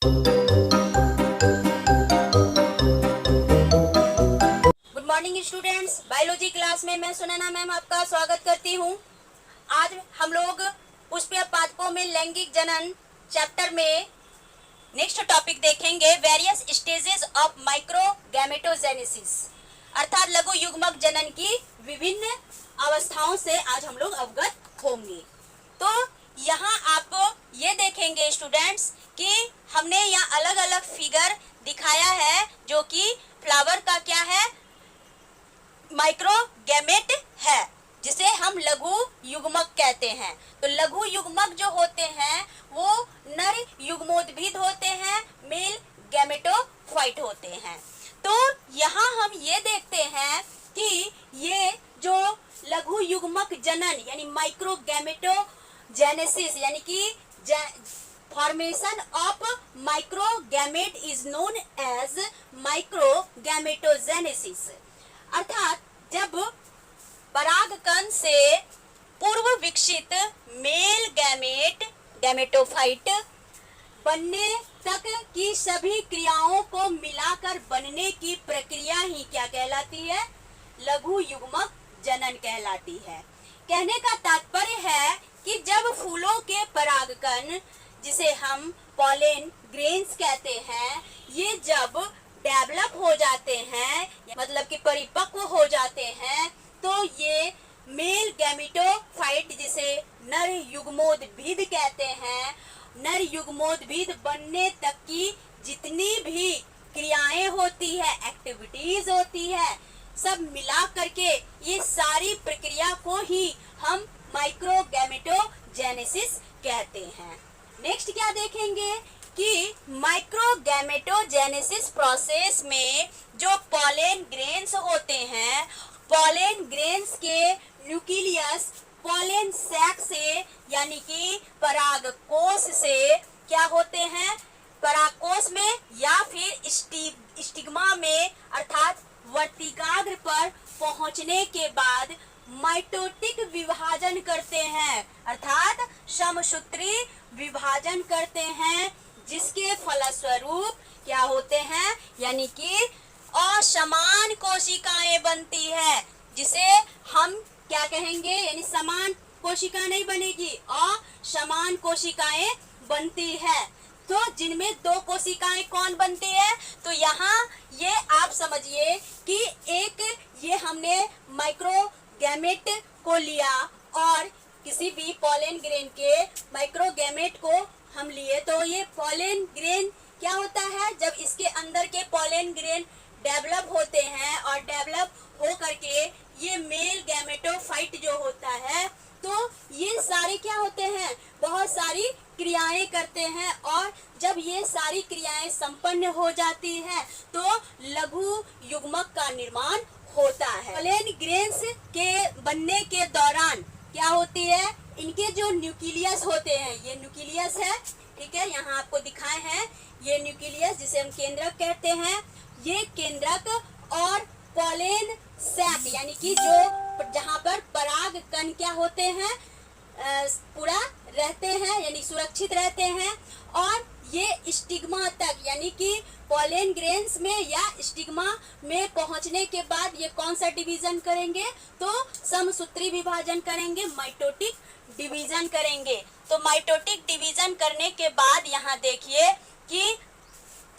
Good morning students, biology class में मैं Sunaina ma'am आपका स्वागत करती हूँ। आज हम लोग पुष्पीय पादपों में लैंगिक जनन चैप्टर में नेक्स्ट टॉपिक देखेंगे, वेरियस स्टेजेस ऑफ माइक्रोगैमेटोजेनेसिस, अर्थात लघु युग्मक जनन की विभिन्न अवस्थाओं से आज हम लोग अवगत होंगे। तो यहाँ आप ये देखेंगे स्टूडेंट्स कि हमने यहाँ अलग अलग फिगर दिखाया है जो कि फ्लावर का क्या है, माइक्रोगैमेट है, जिसे हम लघु युग्मक कहते हैं। तो लघु युग्मक जो होते हैं वो नर युग्मोद्भिद होते हैं, मेल गैमेटोफाइट होते हैं। तो यहाँ हम ये देखते हैं कि ये जो लघु युग्मक जनन यानी माइक्रोगैमेटोजेनेसिस यानी कि formation of microgamete is known as microgametogenesis, अर्थात जब परागकण से पूर्व विकसित मेल गैमेटोफाइट बनने तक की सभी क्रियाओं को मिलाकर बनने की प्रक्रिया ही क्या कहलाती है, लघु युग्मक जनन कहलाती है। कहने का तात्पर्य है कि जब फूलों के परागकण, जिसे हम पॉलेन ग्रेन्स कहते हैं, ये जब डेवलप हो जाते हैं, मतलब कि परिपक्व हो जाते हैं, तो ये मेल गैमेटोफाइट जिसे नर युग्मोद्भिद कहते हैं, नर युग्मोद्भिद बनने तक की जितनी भी क्रियाएं होती है, एक्टिविटीज होती है, सब मिला करके ये सारी प्रक्रिया को ही हम माइक्रोगैमेटोजेनेसिस कहते हैं। नेक्स्ट क्या देखेंगे कि माइक्रोगैमेटोजेनेसिस प्रोसेस में जो पॉलेन ग्रेन्स होते हैं, पॉलेन ग्रेन्स के न्यूक्लियस पॉलेन सैक से यानी कि परागकोश से क्या होते हैं, परागकोश में या फिर स्टिग्मा में अर्थात वर्तिकाग्र पर पहुंचने के बाद माइटोटिक विभाजन करते हैं, अर्थात समसूत्री विभाजन करते हैं, जिसके फलस्वरूप क्या होते हैं, यानी कि असमान कोशिकाएं बनती है, जिसे हम क्या कहेंगे, यानी समान कोशिका नहीं बनेगी, असमान कोशिकाएं बनती है। तो जिनमें दो कोशिकाएं कौन बनती है, तो यहाँ ये आप समझिए कि एक ये हमने माइक्रोगैमेट को लिया और किसी भी पॉलेन ग्रेन के माइक्रोगैमेट को हम लिए, तो ये पॉलेन ग्रेन क्या होता है, जब इसके अंदर के पॉलेन ग्रेन डेवलप होते हैं और डेवलप हो करके ये मेल गैमेटोफाइट जो होता है, तो ये सारे क्या होते हैं, बहुत सारी क्रियाएं करते हैं, और जब ये सारी क्रियाएं संपन्न हो जाती हैं तो लघु युग्मक का निर्माण होता है। पॉलेन ग्रेन्स के बनने के दौरान क्या होती है, इनके जो न्यूक्लियस होते हैं, ये न्यूक्लियस है, ठीक है, यहाँ आपको दिखाए हैं ये न्यूक्लियस जिसे हम केंद्रक कहते हैं, ये केंद्रक और पॉलेन सैक यानी कि जो जहाँ पर पराग कण क्या होते हैं, पूरा रहते हैं यानी सुरक्षित रहते हैं, और ये स्टिग्मा तक यानी कि पॉलेन ग्रेन्स में या स्टिग्मा में पहुंचने के बाद ये कौन सा डिवीजन करेंगे, तो समसूत्री विभाजन करेंगे, माइटोटिक डिवीजन करेंगे। तो माइटोटिक डिवीजन करने के बाद यहाँ देखिए कि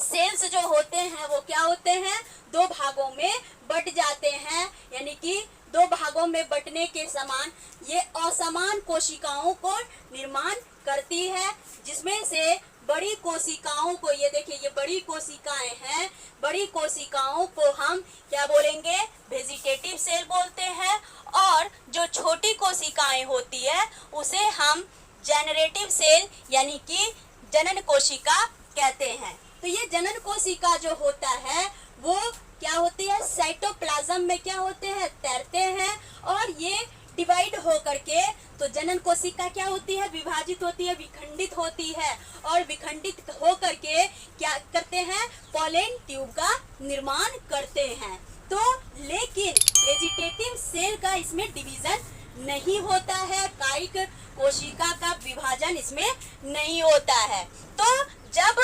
सेल्स जो होते हैं वो क्या होते हैं, दो भागों में बट जाते हैं, यानी कि दो भागों में बटने के समान ये असमान कोशिकाओं को निर्माण करती है, जिसमें से बड़ी कोशिकाओं को, ये देखिए ये बड़ी कोशिकाएं हैं, बड़ी कोशिकाओं को हम क्या बोलेंगे, वेजिटेटिव सेल बोलते हैं, और जो छोटी कोशिकाएं होती है उसे हम जेनरेटिव सेल यानी कि जनन कोशिका कहते हैं। तो ये जनन कोशिका जो होता है वो क्या होती है, साइटोप्लाज्म में क्या होते हैं, तैरते हैं, और ये डिवाइड हो करके, तो जनन कोशिका क्या होती है, विभाजित होती है, विखंडित होती है, और विखंडित हो करके क्या करते हैं, पॉलेन ट्यूब का निर्माण करते हैं। तो लेकिन वेजिटेटिव सेल का इसमें डिवीजन नहीं होता है, कायिक कोशिका का विभाजन इसमें नहीं होता है। तो जब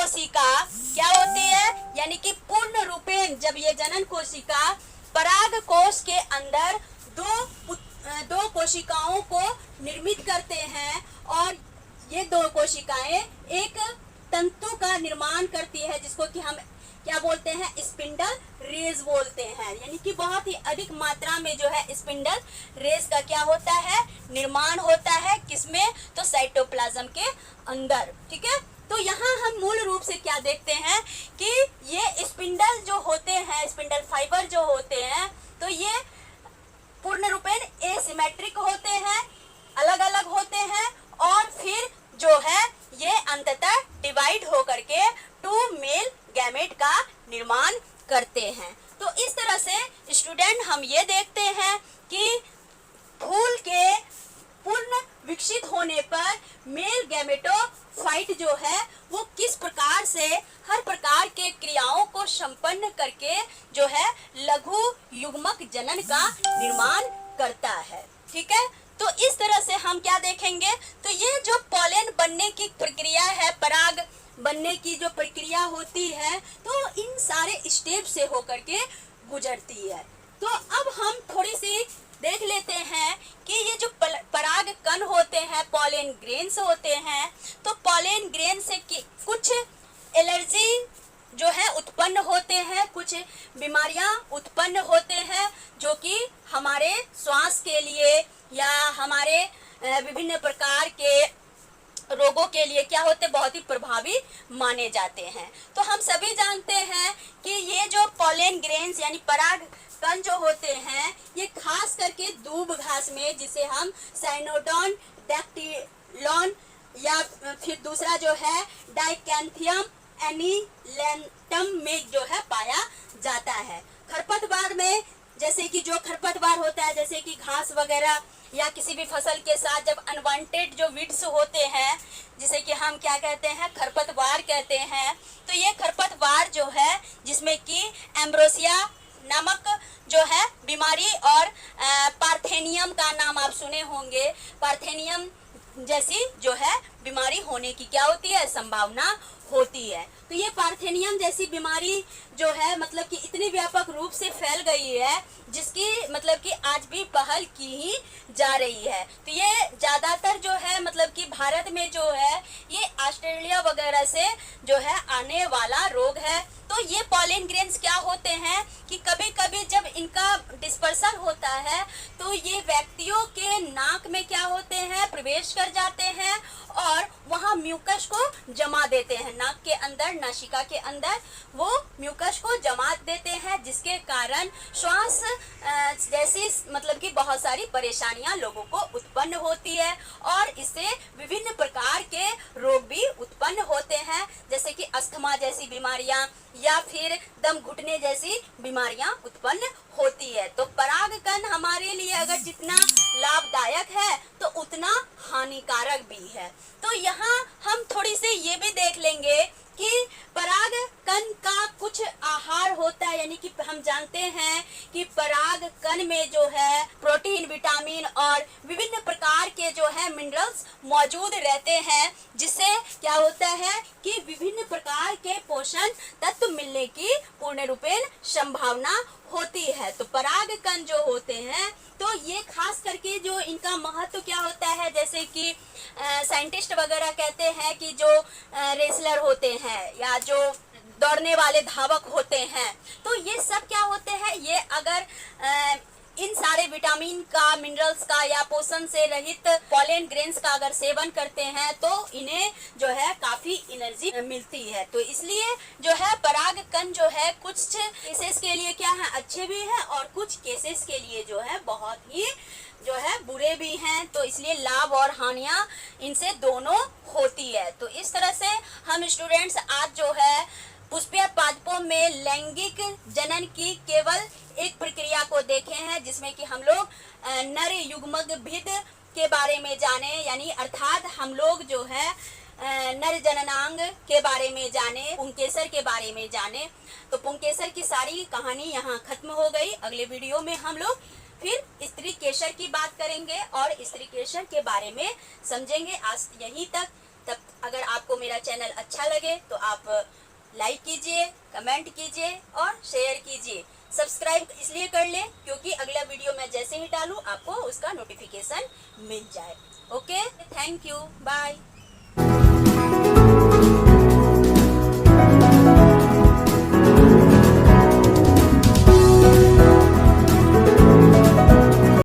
कोशिका क्या होती है, यानी कि पूर्ण रूपेण जब ये जनन कोशिका पराग कोश के अंदर दो कोशिकाओं को निर्मित करते हैं और ये दो कोशिकाएं एक तंतु का निर्माण करती है जिसको कि हम क्या बोलते हैं, स्पिंडल रेज बोलते हैं। यानी कि बहुत ही अधिक मात्रा में जो है स्पिंडल रेज का क्या होता है, निर्माण होता है, किसमें, तो साइटोप्लाज्म के अंदर। ठीक है, तो यहाँ हम मूल रूप से क्या देखते हैं कि ये स्पिंडल जो होते हैं, स्पिंडल फाइबर जो होते हैं, तो ये पूर्ण रूपेण एसिमेट्रिक होते हैं, अलग अलग होते हैं और फिर जो है ये अंततः डिवाइड होकर के 2 मेल गैमेट का निर्माण करते हैं। तो इस तरह से स्टूडेंट हम ये देखते हैं कि फूल के पूर्ण विकसित होने पर मेल गैमेटोफाइट जो है वो किस प्रकार से हर प्रकार के क्रियाओं को संपन्न करके जो है लघु युग्मक जनन का निर्माण करता है। ठीक है, तो इस तरह से हम क्या देखेंगे, तो ये जो पॉलन बनने की प्रक्रिया है, पराग बनने की जो प्रक्रिया होती है, तो इन सारे स्टेप से होकर के गुजरती है। तो अब हम थोड़ी सी देख लेते हैं कि ये जो पराग कण होते हैं, पॉलन ग्रेन्स होते हैं, तो पॉलन ग्रेन से कुछ एलर्जी जो है उत्पन्न होते हैं, कुछ बीमारियां उत्पन्न होते हैं जो कि हमारे श्वास के लिए या हमारे विभिन्न प्रकार के रोगों के लिए क्या होते, बहुत ही प्रभावी माने जाते हैं। तो हम सभी जानते हैं कि ये जो पॉलन ग्रेन्स यानी पराग कण जो होते हैं, ये खास करके दूब घास में, जिसे हम साइनोडोन डैक्टिलॉन या फिर दूसरा जो है डाइकैंथियम एनिलेंटम में जो है पाया जाता है। खरपतवार में जैसे कि जो खरपतवार होता है, जैसे कि घास वगैरह या किसी भी फसल के साथ जब अनवांटेड जो वीड्स होते हैं, जिसे कि हम क्या कहते हैं, खरपतवार कहते हैं, तो ये खरपतवार जो है जिसमें कि एम्ब्रोसिया नामक जो है बीमारी और पार्थेनियम का नाम आप सुने होंगे, पार्थेनियम जैसी जो है बीमारी होने की क्या होती है, संभावना होती है। तो ये पार्थेनियम जैसी बीमारी जो है मतलब कि इतनी व्यापक रूप से फैल गई है जिसकी मतलब कि आज भी पहल की ही जा रही है। तो ये ज़्यादातर जो है मतलब कि भारत में जो है ये ऑस्ट्रेलिया वगैरह से जो है आने वाला रोग है। तो ये पॉलन ग्रेन्स क्या होते हैं कि कभी कभी जब इनका डिस्पर्सन होता है तो ये व्यक्तियों के नाक में क्या होते हैं, प्रवेश कर जाते हैं और वहाँ म्यूकस को जमा देते हैं, नाक के अंदर, नासिका के अंदर वो म्यूकस को जमा देते हैं, जिसके कारण श्वास जैसी मतलब कि बहुत सारी परेशानियां लोगों को उत्पन्न होती है और इससे विभिन्न प्रकार के रोग भी उत्पन्न होते हैं, जैसे कि अस्थमा जैसी बीमारियां या फिर दम घुटने जैसी बीमारियां उत्पन्न होती है। तो परागकण हमारे लिए अगर जितना लाभदायक है तो उतना हानिकारक भी है। तो यहाँ हम थोड़ी सी ये भी देख लेंगे कि परागकण का कुछ आहार होता है, यानी कि हम जानते हैं कि परागकण में जो है प्रोटीन, विटामिन और विभिन्न प्रकार के जो है मिनरल्स मौजूद रहते हैं, जिससे क्या होता है कि विभिन्न प्रकार के पोषण तत्व मिलने की पूर्ण रूपेण संभावना होती है। तो परागकण जो होते हैं तो ये खास करके जो इनका महत्व क्या होता है, जैसे कि साइंटिस्ट वगैरह कहते हैं कि जो रेसलर होते हैं या जो दौड़ने वाले धावक होते हैं, तो ये सब क्या होते हैं, ये अगर इन सारे विटामिन का, मिनरल्स का या पोषण से रहित पॉलन ग्रेन्स का अगर सेवन करते हैं तो इन्हें जो है काफी एनर्जी मिलती है। तो इसलिए जो है परागकण जो है कुछ केसेस के लिए क्या है, अच्छे भी हैं और कुछ केसेस के लिए जो है बहुत ही जो है बुरे भी हैं। तो इसलिए लाभ और हानियां इनसे दोनों होती है। तो इस तरह से हम स्टूडेंट्स आज जो है पुष्पीय पादपों में लैंगिक जनन की केवल एक प्रक्रिया को देखे हैं, जिसमें कि हम लोग नर युग्मक भिद के बारे में जाने, यानी अर्थात हम लोग जो है नर जननांग के बारे में जाने, पुंकेसर के बारे में जाने। तो पुंकेसर की सारी कहानी यहाँ खत्म हो गई। अगले वीडियो में हम लोग फिर स्त्री केसर की बात करेंगे और स्त्री केसर के बारे में समझेंगे। आज यहीं तक तब अगर आपको मेरा चैनल अच्छा लगे तो आप लाइक कीजिए, कमेंट कीजिए और शेयर कीजिए। सब्सक्राइब इसलिए कर लें क्योंकि अगला वीडियो मैं जैसे ही डालूं आपको उसका नोटिफिकेशन मिल जाए। Okay, thank you, bye.